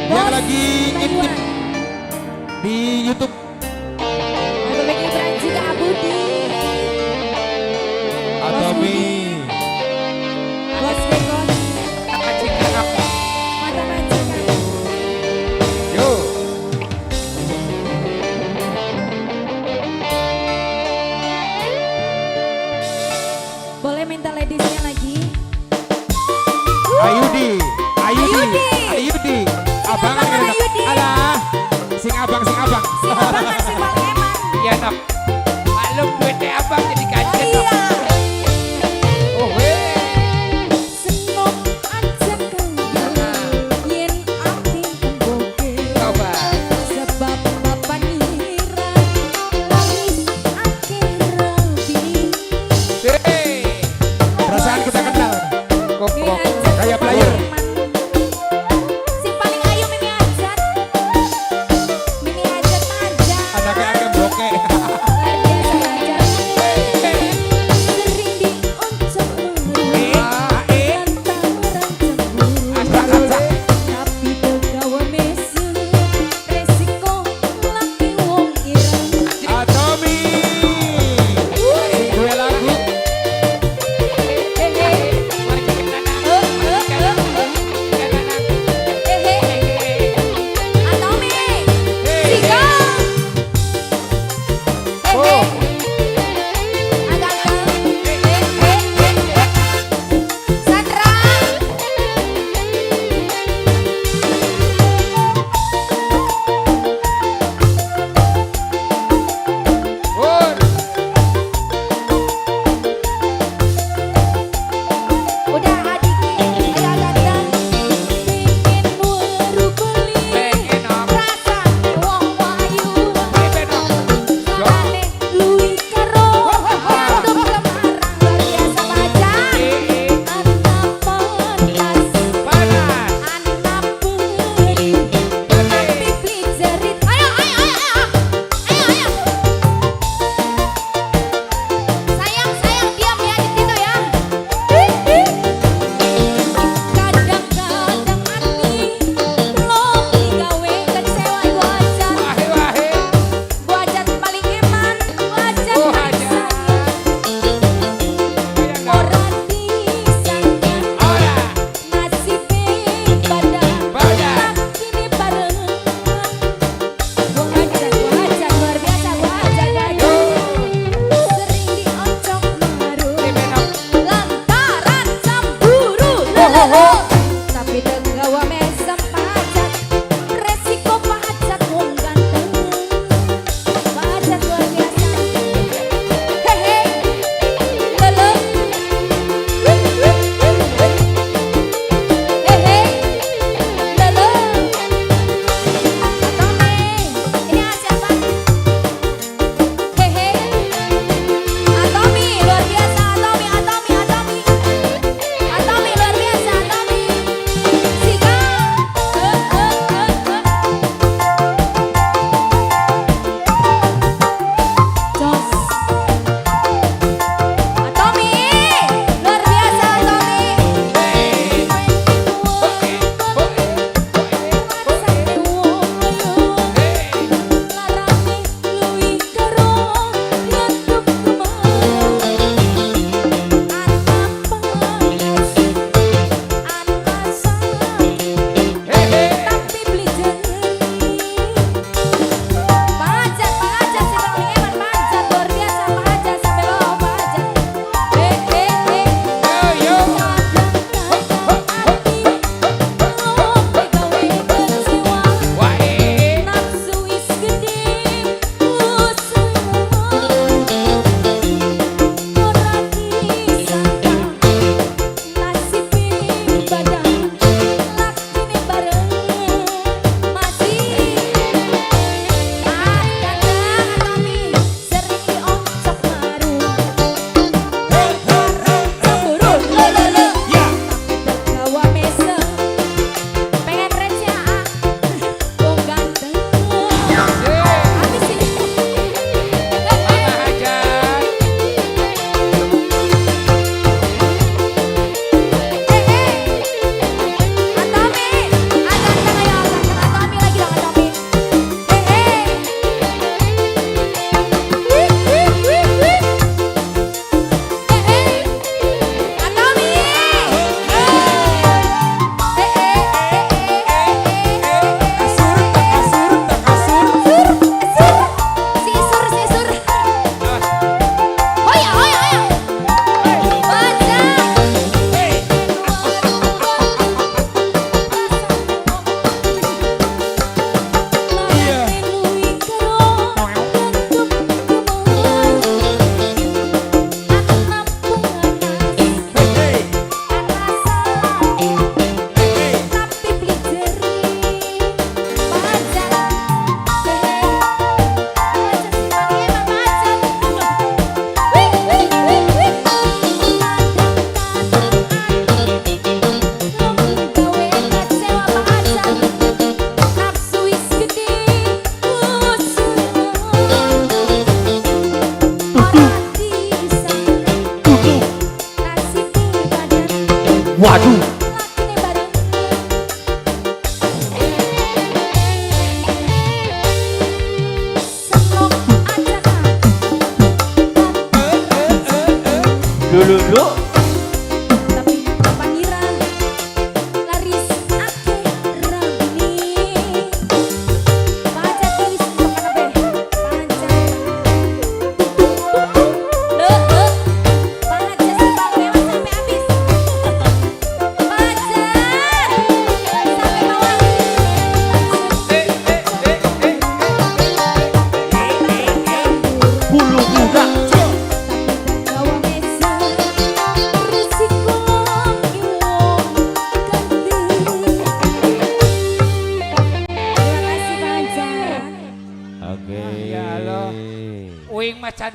yang lagi intip di YouTube. Aku lagi beranji ke Abudi. Atau Mi. Bos Bekon. Majikan apa? Mata majikan. Yo. Boleh minta ladiesnya lagi? Ayudi. Ayudi. Ayudi. Abang abang, kan Ayudi. alah. Sing abang. Si abang masih paling eman. Iya nok. Maklum duitnya abang jadi gadget nok. Iya. Oh weh. Senok aja kau yen ati kemboke. Coba. Sebab papan ngira wis akeh rabi. Hei. Perasaan kita kenal. Kok Kayak player. Sing paling ayu Mimi Ajat. Mimi Ajat aja. Anaknya Waduh. Lakine bareng. Senok aja kan. Dulu. Tapi apa ngira laris ake rabini. Baca tulis makan abe. Baca. Baca si Bang Mewan sampai habis. Baca sampai bawah. Bulu kuda. Gawa mesa risiko iwong ganti. Terima kasih Baca. Oke. Ya Allah. Uing macan